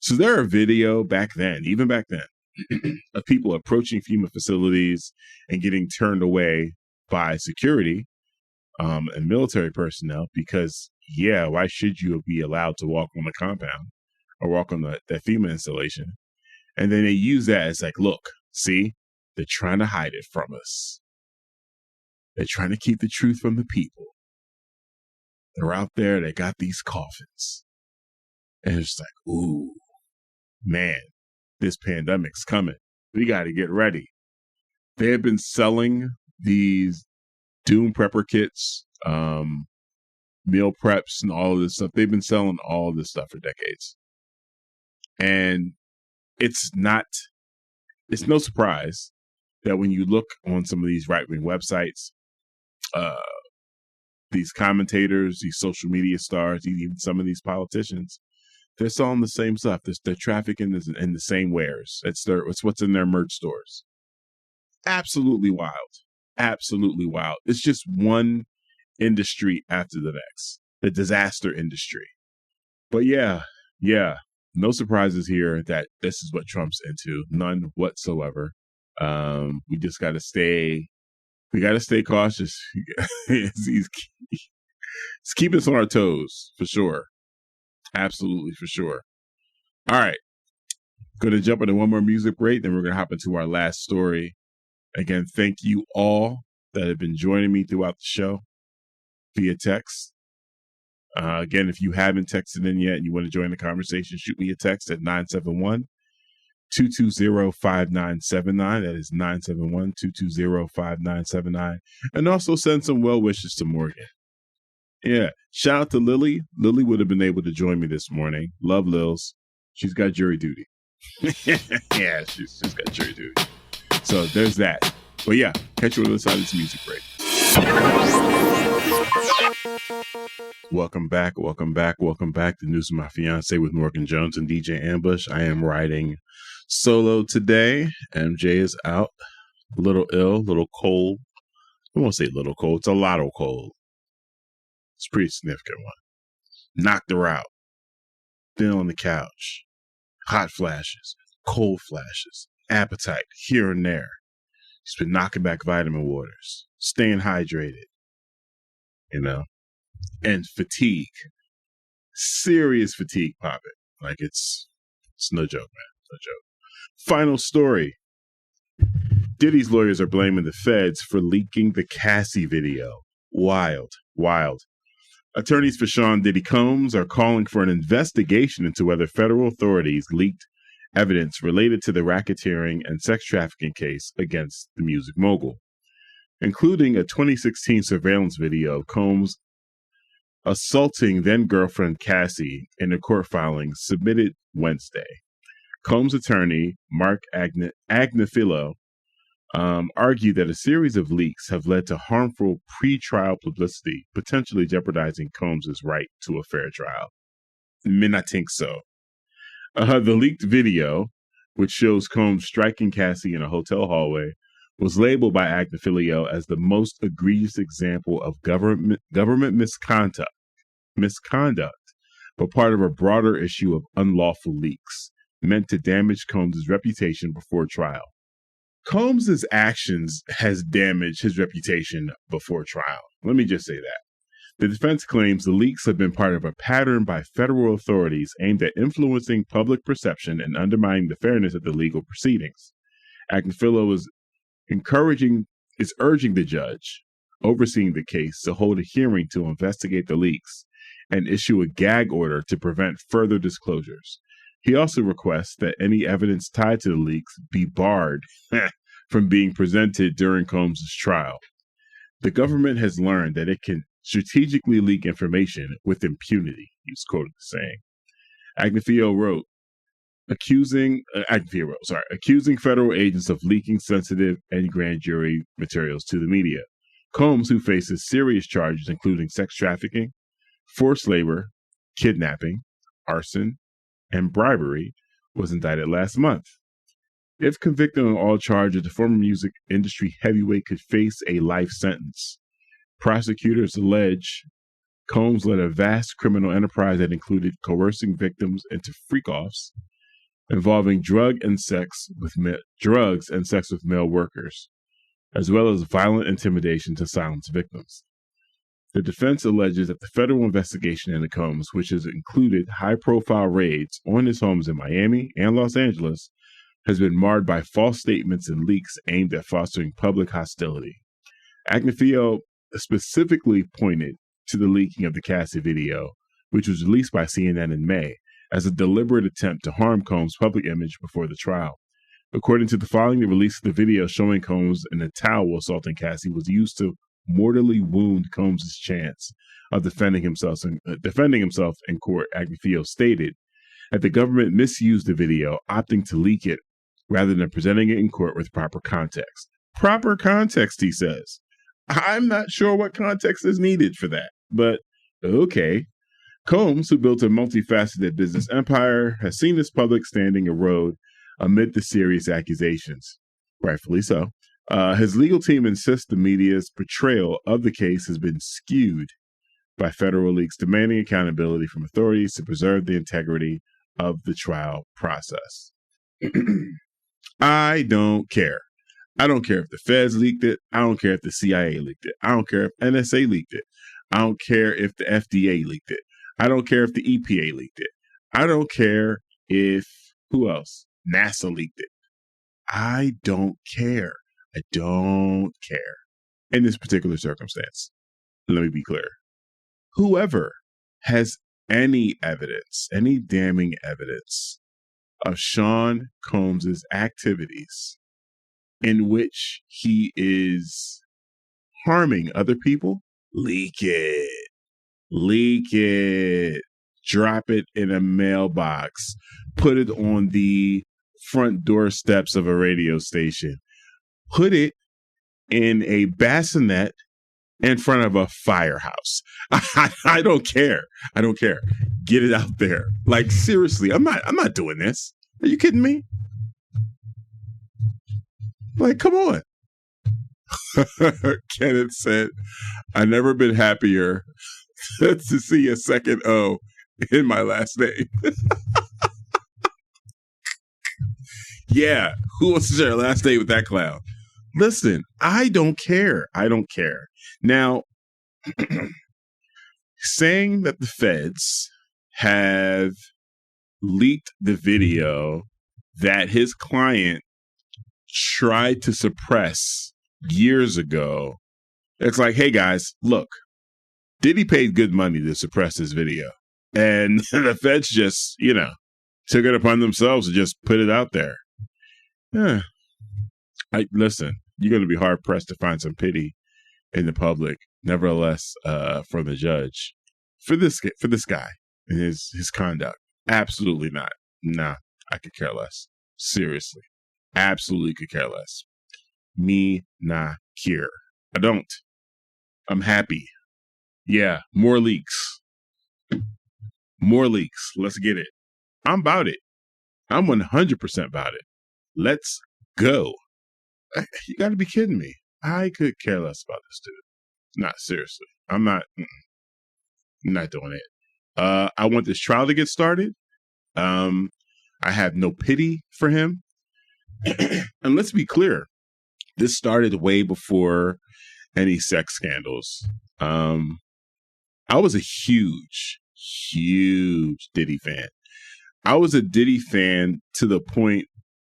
So there are video back then, even back then, of people approaching FEMA facilities and getting turned away by security and military personnel because, yeah, why should you be allowed to walk on the compound or walk on that FEMA installation? And then they use that as like, look, see, they're trying to hide it from us. They're trying to keep the truth from the people. They're out there, they got these coffins. And it's like, ooh, man, this pandemic's coming. We got to get ready. They have been selling these Doom Prepper kits, meal preps, and all of this stuff. They've been selling all of this stuff for decades. And it's no surprise that when you look on some of these right-wing websites, these commentators, these social media stars, even some of these politicians, they're selling the same stuff. They're trafficking in the same wares. It's what's in their merch stores. Absolutely wild. Absolutely wild. It's just one industry after the next. The disaster industry. But yeah. no surprises here that this is what Trump's into. None whatsoever. We just got to stay. We got to stay cautious. He's keeping us on our toes for sure. Absolutely for sure. All right. Going to jump into one more music break, then we're going to hop into our last story. Again, thank you all that have been joining me throughout the show via text. Again, if you haven't texted in yet and you want to join the conversation, shoot me a text at 971-220-5979. That is 971-220-5979. And also send some well wishes to Morgan. Yeah. Shout out to Lily. Lily would have been able to join me this morning. Love Lils. She's got jury duty. Yeah, she's got jury duty. So there's that. But yeah, catch you on the other side of this music break. Welcome back. The News of My Fiancé with Mocha Jones and DJ Ambush. I am riding solo today. MJ is out. A little ill, a little cold. I won't say a little cold. It's a lot of cold. It's a pretty significant one. Knocked her out. Been on the couch. Hot flashes. Cold flashes. Appetite here and there. She's been knocking back vitamin waters. Staying hydrated. You know. And fatigue. Serious fatigue popping. Like it's no joke, man. No joke. Final story. Diddy's lawyers are blaming the feds for leaking the Cassie video. Wild. Attorneys for Sean Diddy Combs are calling for an investigation into whether federal authorities leaked evidence related to the racketeering and sex trafficking case against the music mogul, including a 2016 surveillance video of Combs assaulting then-girlfriend Cassie in a court filing submitted Wednesday. Combs' attorney, Mark Agnifilo, argued that a series of leaks have led to harmful pre-trial publicity, potentially jeopardizing Combs' right to a fair trial. I think so. The leaked video, which shows Combs striking Cassie in a hotel hallway, was labeled by Agnifilo as the most egregious example of government misconduct, but part of a broader issue of unlawful leaks meant to damage Combs' reputation before trial. Combs' actions has damaged his reputation before trial. Let me just say that. The defense claims the leaks have been part of a pattern by federal authorities aimed at influencing public perception and undermining the fairness of the legal proceedings. Agnifilo is urging the judge overseeing the case to hold a hearing to investigate the leaks and issue a gag order to prevent further disclosures. He also requests that any evidence tied to the leaks be barred from being presented during Combs' trial. The government has learned that it can strategically leak information with impunity, he was quoted as saying. Agnifilo wrote, accusing federal agents of leaking sensitive and grand jury materials to the media. Combs, who faces serious charges including sex trafficking, forced labor, kidnapping, arson, and bribery, was indicted last month. If convicted on all charges, the former music industry heavyweight could face a life sentence. Prosecutors allege Combs led a vast criminal enterprise that included coercing victims into freak-offs, involving drugs and sex with male workers, as well as violent intimidation to silence victims. The defense alleges that the federal investigation into Combs, which has included high-profile raids on his homes in Miami and Los Angeles, has been marred by false statements and leaks aimed at fostering public hostility. Agnifilo specifically pointed to the leaking of the Cassie video, which was released by CNN in May, as a deliberate attempt to harm Combs' public image before the trial. According to the filing, the release of the video showing Combs in a towel assaulting Cassie was used to mortally wound Combs' chance of defending himself in court. Agnifilo stated that the government misused the video, opting to leak it rather than presenting it in court with proper context. Proper context, he says. I'm not sure what context is needed for that, but okay. Combs, who built a multifaceted business empire, has seen his public standing erode amid the serious accusations. Rightfully so. His legal team insists the media's portrayal of the case has been skewed by federal leaks, demanding accountability from authorities to preserve the integrity of the trial process. I don't care. I don't care if the feds leaked it. I don't care if the CIA leaked it. I don't care if NSA leaked it. I don't care if the FDA leaked it. I don't care if the EPA leaked it. I don't care if, who else? NASA leaked it. I don't care. I don't care. In this particular circumstance, let me be clear. Whoever has any evidence, any damning evidence of Sean Combs's activities in which he is harming other people, leak it. Leak it. Drop it in a mailbox. Put it on the front doorsteps of a radio station. Put it in a bassinet in front of a firehouse. I don't care. I don't care. Get it out there. Like, seriously, I'm not doing this. Are you kidding me? Like, come on. Kenneth said, I've never been happier to see a second O in my last name. Yeah, who wants to share a last name with that clown? Listen, I don't care. I don't care. Now, saying that the feds have leaked the video that his client tried to suppress years ago, it's like, hey guys, look, Diddy paid good money to suppress this video. And the feds just, took it upon themselves to just put it out there. Yeah. Listen, you're going to be hard pressed to find some pity in the public, nevertheless, from the judge for this guy and his conduct. Absolutely not. Nah, I could care less. Seriously, absolutely could care less. Me nah care. I don't. I'm happy. Yeah, more leaks. More leaks. Let's get it. I'm about it. I'm 100% about it. Let's go. You got to be kidding me. I could care less about this dude. Not seriously. I'm not doing it. I want this trial to get started. I have no pity for him. And let's be clear. This started way before any sex scandals. I was a huge Diddy fan. I was a Diddy fan to the point,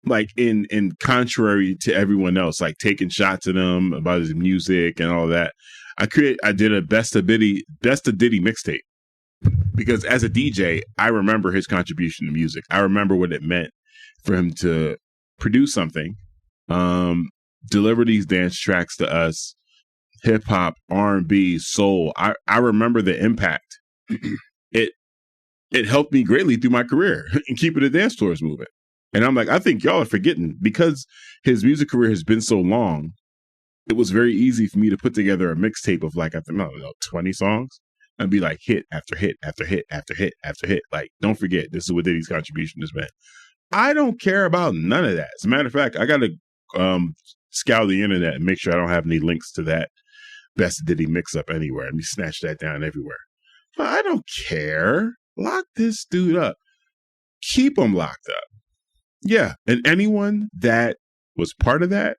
like in contrary to everyone else, like taking shots at him about his music and all that. I did a best of Diddy mixtape because as a DJ, I remember his contribution to music. I remember what it meant for him to produce something, deliver these dance tracks to us, hip hop, R&B, soul. I remember the impact. It helped me greatly through my career and keeping the dance floors moving. And I'm like, I think y'all are forgetting because his music career has been so long. It was very easy for me to put together a mixtape of like, I don't know, 20 songs and be like hit after hit after hit after hit after hit. Like, don't forget, this is what Diddy's contribution has been. I don't care about none of that. As a matter of fact, I got to scour the internet and make sure I don't have any links to that Best Diddy mix-up anywhere. Let me snatch that down everywhere. But I don't care. Lock this dude up. Keep him locked up. Yeah. And anyone that was part of that,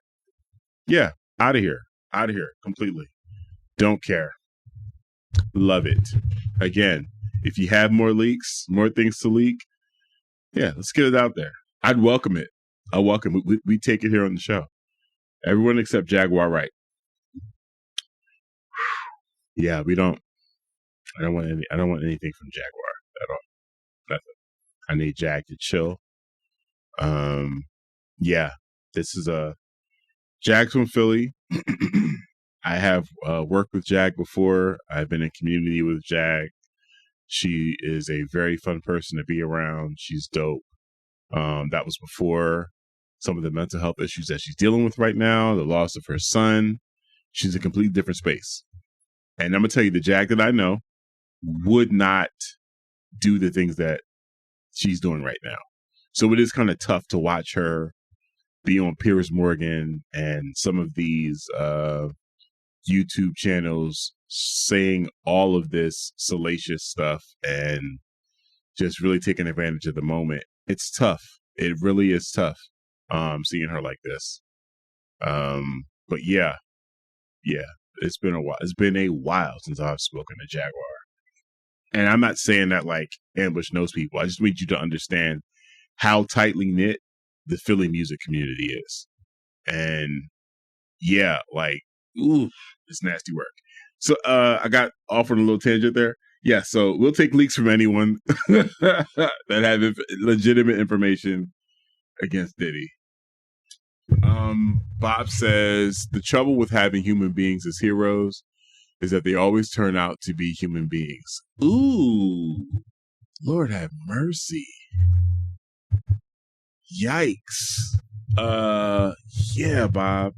yeah, out of here. Out of here completely. Don't care. Love it. Again, if you have more leaks, more things to leak, yeah, let's get it out there. I'd welcome it. I welcome it. We take it here on the show. Everyone except Jaguar Wright. Yeah, I don't want anything from Jaguar at all. Nothing. I need Jag to chill. Yeah, this is Jag's from Philly. I have worked with Jag before. I've been in community with Jag. She is a very fun person to be around. She's dope. That was before some of the mental health issues that she's dealing with right now, the loss of her son. She's a completely different space. And I'm going to tell you, the Jag that I know would not do the things that she's doing right now. So it is kind of tough to watch her be on Piers Morgan and some of these YouTube channels saying all of this salacious stuff and just really taking advantage of the moment. It's tough. It really is tough. Seeing her like this. But yeah, it's been a while. It's been a while since I've spoken to Jaguar. And I'm not saying that like Ambush knows people. I just need you to understand how tightly knit the Philly music community is. And yeah, like, ooh, it's nasty work. So I got off on a little tangent there. Yeah, so we'll take leaks from anyone that have legitimate information against Diddy. Bob says the trouble with having human beings as heroes is that they always turn out to be human beings. Ooh, Lord have mercy. Yikes. Yeah, Bob.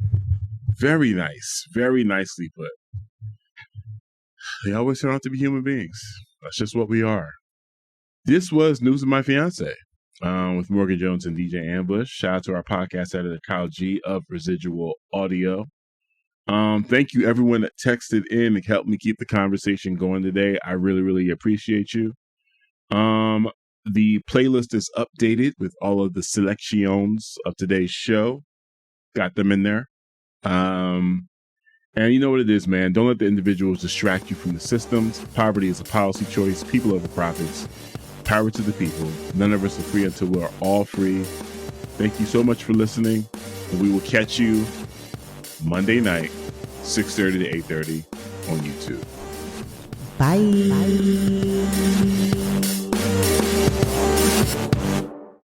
Very nice. Very nicely put. They always turn out to be human beings. That's just what we are. This was News of My Fiancé with Mocha Jones and DJ Ambush. Shout out to our podcast editor, Kyle G of Residual Audio. Thank you, everyone that texted in and helped me keep the conversation going today. I really, really appreciate you. The playlist is updated with all of the selections of today's show. Got them in there. And you know what it is, man. Don't let the individuals distract you from the systems. Poverty is a policy choice. People over profits. Power to the people. None of us are free until we're all free. Thank you so much for listening. And we will catch you Monday night, 6:30 to 8:30 on YouTube. Bye.